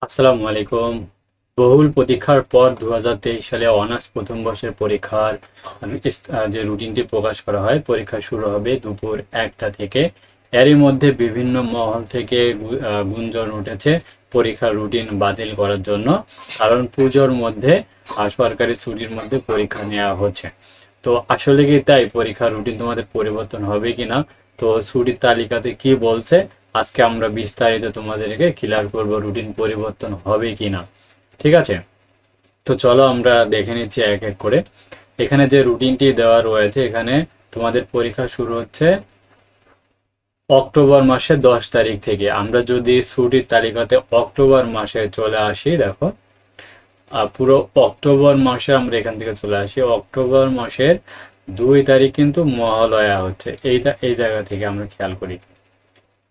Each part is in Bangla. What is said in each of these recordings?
আসসালামু আলাইকুম। বহুল প্রতীক্ষার পর 2023 সালে অনার্স প্রথম বর্ষের পরীক্ষার যে রুটিনটি প্রকাশ করা হয়, পরীক্ষা শুরু হবে দুপুর 1টা থেকে। এরই মধ্যে বিভিন্ন মহল থেকে গুঞ্জন উঠেছে পরীক্ষার রুটিন বাতিল করার জন্য, কারণ পুজোর মধ্যে সরকারি ছুটির মধ্যে পরীক্ষা নেওয়া হচ্ছে। তো আসলে কি তাই পরীক্ষার রুটিন তোমাদের পরিবর্তন হবে কিনা, তো ছুটির তালিকাতে কি বলছে, আজকে আমরা বিস্তারিত তোমাদেরকে ক্লিয়ার করব রুটিন পরিবর্তন হবে কিনা। ঠিক আছে, তো চলো আমরা দেখে নিচ্ছি এক এক করে। এখানে যে রুটিনটি দেওয়া রয়েছে, এখানে তোমাদের পরীক্ষা শুরু হচ্ছে অক্টোবর মাসের 10 তারিখ থেকে। আমরা যদি ছুটির তালিকাতে অক্টোবর মাসে চলে আসি, দেখো পুরো অক্টোবর মাসে আমরা এখান থেকে চলে আসি। অক্টোবর মাসের 2 তারিখ কিন্তু মহালয়া হচ্ছে, এই জায়গা থেকে আমরা খেয়াল করি।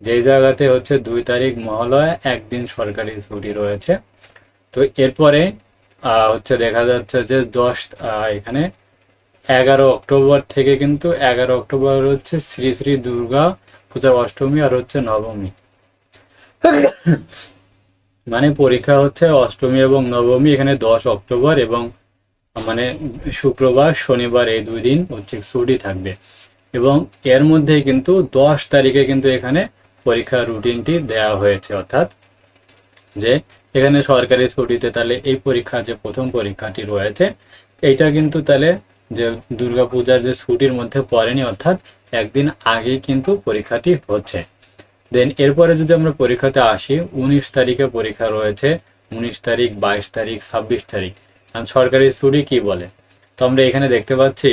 যেই জায়গাতে হচ্ছে 2 তারিখ মহালয়া, একদিন সরকারি ছুটি রয়েছে। তো এরপরে হচ্ছে দেখা যাচ্ছে যে এখানে 11 অক্টোবর থেকে কিন্তু 11 অক্টোবর হচ্ছে শ্রী শ্রী দুর্গা পূজার অষ্টমী আর হচ্ছে নবমী। মানে পরীক্ষা হচ্ছে অষ্টমী এবং নবমী, এখানে 10 অক্টোবর এবং মানে শুক্রবার শনিবার এই 2 দিন হচ্ছে ছুটি থাকবে। এবং এর মধ্যে কিন্তু 10 তারিখে কিন্তু এখানে পরীক্ষার রুটিনটি দেওয়া হয়েছে, অর্থাৎ যে এখানে সরকারি ছুটিতে তাহলে এই পরীক্ষা যে প্রথম পরীক্ষাটি রয়েছে, এইটা কিন্তু তাহলে যে দুর্গাপূজার যে ছুটির মধ্যে পড়েনি, অর্থাৎ একদিন আগেই কিন্তু পরীক্ষাটি হচ্ছে। দেন এরপরে যদি আমরা পরীক্ষাতে আসি, 19 তারিখে পরীক্ষা রয়েছে, 19 তারিখ, 22 তারিখ, 26 তারিখ। আর সরকারি ছুটি কি বলে, তো আমরা এখানে দেখতে পাচ্ছি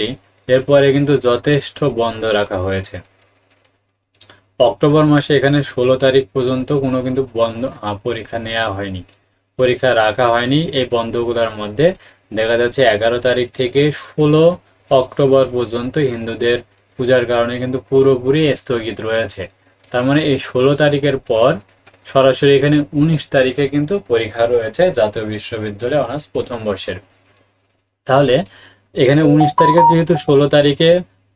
এরপরে কিন্তু যথেষ্ট বন্ধ রাখা হয়েছে। অক্টোবর মাসে এখানে 16 তারিখ পর্যন্ত কোনো কিন্তু বন্ধ পরীক্ষা নেওয়া হয়নি, পরীক্ষা রাখা হয়নি। এই বন্ধগুলোর মধ্যে দেখা যাচ্ছে 11 তারিখ থেকে 16 অক্টোবর পর্যন্ত হিন্দুদের পূজার কারণে কিন্তু পুরোপুরি স্থগিত রয়েছে। তার মানে এই 16 তারিখের পর সরাসরি এখানে 19 তারিখে কিন্তু পরীক্ষা রয়েছে জাতীয় বিশ্ববিদ্যালয়ে অনার্স প্রথম বর্ষের। তাহলে এখানে 19 তারিখে যেহেতু 16 তারিখে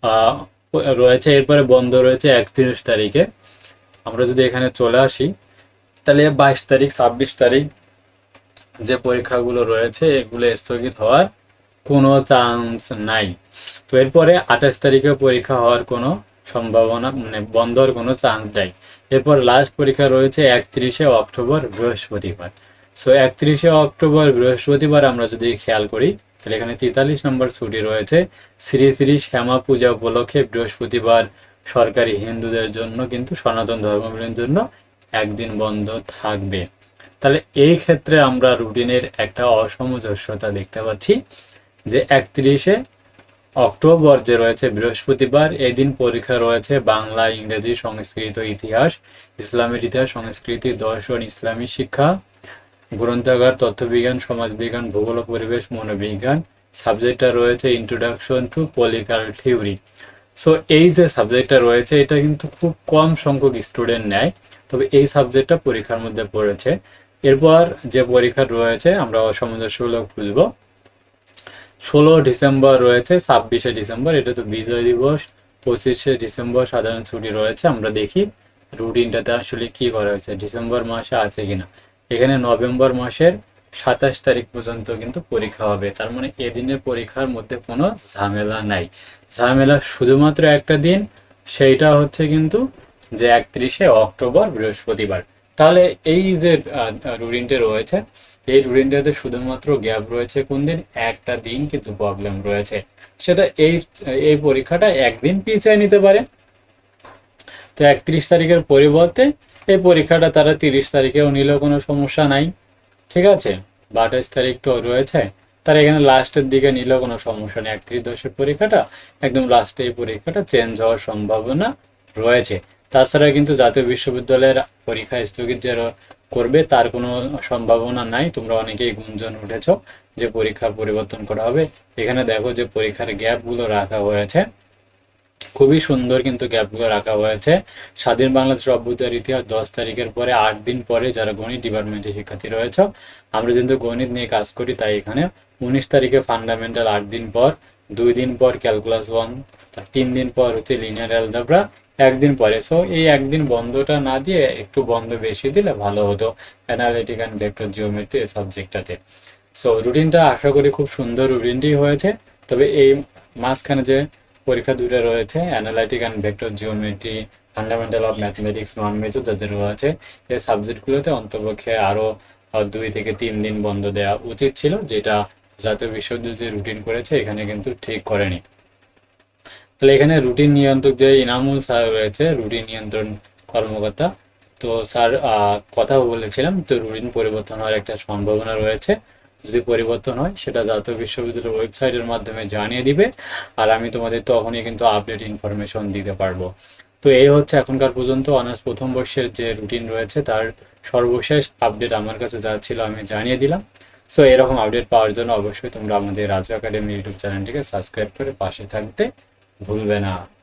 আহ রয়েছে, এরপরে বন্ধ রয়েছে 31 তারিখে। আমরা যদি এখানে চলে আসি, তাহলে 22 তারিখ, 26 তারিখ যে পরীক্ষাগুলো রয়েছে এগুলো স্থগিত হওয়ার কোনো চান্স নাই। তো এরপরে 28 তারিখে পরীক্ষা হওয়ার কোনো সম্ভাবনা, মানে বন্ধর কোনো চান্স নাই। এরপর লাস্ট পরীক্ষা রয়েছে 31শে অক্টোবর বৃহস্পতিবার। সো 31শে অক্টোবর বৃহস্পতিবার আমরা যদি খেয়াল করি, তাহলে এখানে 43 নম্বর ছুটি রয়েছে। শ্রী শ্রী শ্যামা পূজা উপলক্ষে বৃহস্পতিবার সরকারি হিন্দুদের জন্য কিন্তু সনাতন ধর্মাবলম্বীদের জন্য একদিন বন্ধ থাকবে। তাহলে এই ক্ষেত্রে আমরা রুটিনের একটা অসামঞ্জস্যতা দেখতে পাচ্ছি, যে 31শে অক্টোবর যে রয়েছে বৃহস্পতিবার, এই দিন পরীক্ষা রয়েছে বাংলা, ইংরেজি, সংস্কৃত, ইতিহাস, ইসলামের ইতিহাস, সংস্কৃতি, দর্শন, ইসলামী শিক্ষা, গ্রন্থাগার, তথ্যবিজ্ঞান, সমাজবিজ্ঞান, ভূগোল ও পরিবেশ, মনোবিজ্ঞান। সাবজেক্টটা রয়েছে introduction to political theory. So এই যে সাবজেক্টটা রয়েছে এটা কিন্তু খুব কম সংখ্যক স্টুডেন্ট নেয়, তবে এই সাবজেক্টটা পরীক্ষার মধ্যে পড়েছে। এরপর যে পরীক্ষা রয়েছে আমরা অসামঞ্জস্যগুলো খুঁজবো। 16 ডিসেম্বর রয়েছে, 26শে ডিসেম্বর এটা তো বিজয় দিবস, 25শে ডিসেম্বর সাধারণ ছুটি রয়েছে। আমরা দেখি রুটিনটাতে আসলে কি করা হয়েছে, ডিসেম্বর মাসে আছে কিনা। এখানে নভেম্বর মাসের 27 তারিখ পর্যন্ত কিন্তু পরীক্ষা হবে, তার মানে এদিনের পরীক্ষার মধ্যে কোনো ঝামেলা নাই। ঝামেলা শুধুমাত্র একটা দিন, সেইটা হচ্ছে কিন্তু যে 31শে অক্টোবর বৃহস্পতিবার। তাহলে এই যে রুটিনটা রয়েছে, এই রুটিনটাতে শুধুমাত্র গ্যাপ রয়েছে কোন দিন, একটা দিন কিন্তু প্রবলেম রয়েছে, সেটা এই এই পরীক্ষাটা একদিন পিছিয়ে নিতে পারে। তো 31 তারিখের পরিবর্তে এই পরীক্ষাটা তারা 30 তারিখেও নিলেও কোনো সমস্যা নাই। ঠিক আছে, 28 তারিখ তো রয়েছে, তার এখানে লাস্টের দিকে নিলেও কোনো সমস্যা নেই। 31/10 পরীক্ষাটা একদম লাস্টে এই পরীক্ষাটা চেঞ্জ হওয়ার সম্ভাবনা রয়েছে। তাছাড়া কিন্তু জাতীয় বিশ্ববিদ্যালয়ের পরীক্ষা স্থগিত যে করবে তার কোনো সম্ভাবনা নাই। তোমরা অনেকেই গুঞ্জন উঠেছ যে পরীক্ষা পরিবর্তন করা হবে। এখানে দেখো যে পরীক্ষার গ্যাপগুলো রাখা হয়েছে, খুবই সুন্দর কিন্তু গ্যাপগুলো রাখা হয়েছে। স্বাধীন বাংলাদেশ অভ্যুদয়ের ইতিহাস 10 তারিখের পরে 8 দিন পরে যারা গণিত ডিপার্টমেন্টের শিক্ষার্থী রয়েছে, আমরা কিন্তু গণিত নিয়ে কাজ করি, তাই এখানে 19 তারিখে ফান্ডামেন্টাল, 8 দিন পর, 2 দিন পর ক্যালকুলাস 1, তার 3 দিন পর হচ্ছে লিনিয়ার অ্যালজেব্রা, একদিন পরে। সো এই একদিন বন্ধটা না দিয়ে একটু বন্ধ বেশি দিলে ভালো হতো অ্যানালিটিক অ্যান্ড ভেক্টর জিওমেট্রি সাবজেক্টটাতে। সো রুটিনটা আশা করি খুব সুন্দর রুটিনটি হয়েছে। তবে এই মাঝখানে যে পরীক্ষা দুটো রয়েছে, analytic and vector geometry, fundamental of mathematics non major যাদের রয়েছে, এই সাবজেক্টগুলোতে অন্তপক্ষে আরও 2 থেকে 3 দিন বন্ধ দেওয়া উচিত ছিল, যেটা জাতীয় বিশ্ববিদ্যালয় যে রুটিন করেছে এখানে কিন্তু ঠিক করেনি। তাহলে এখানে রুটিন নিয়ন্ত্রক যে ইনামুল স্যার রয়েছে, রুটিন নিয়ন্ত্রণ কর্মকর্তা, তো স্যার কথা বলেছিলাম, তো রুটিন পরিবর্তন হওয়ার একটা সম্ভাবনা রয়েছে। যদি পরিবর্তন হয় সেটা জাতীয় বিশ্ববিদ্যালয়ের ওয়েবসাইটের মাধ্যমে জানিয়ে দিবে, আর আমি তোমাদের তখনই কিন্তু আপডেট ইনফরমেশন দিতে পারবো। তো এই হচ্ছে এখনকার পর্যন্ত অনার্স প্রথম বর্ষের যে রুটিন রয়েছে তার সর্বশেষ আপডেট আমার কাছে যা ছিল আমি জানিয়ে দিলাম। সো এরকম আপডেট পাওয়ার জন্য অবশ্যই তোমরা আমাদের রাজু একাডেমি ইউটিউব চ্যানেলটিকে সাবস্ক্রাইব করে পাশে থাকতে ভুলবে না।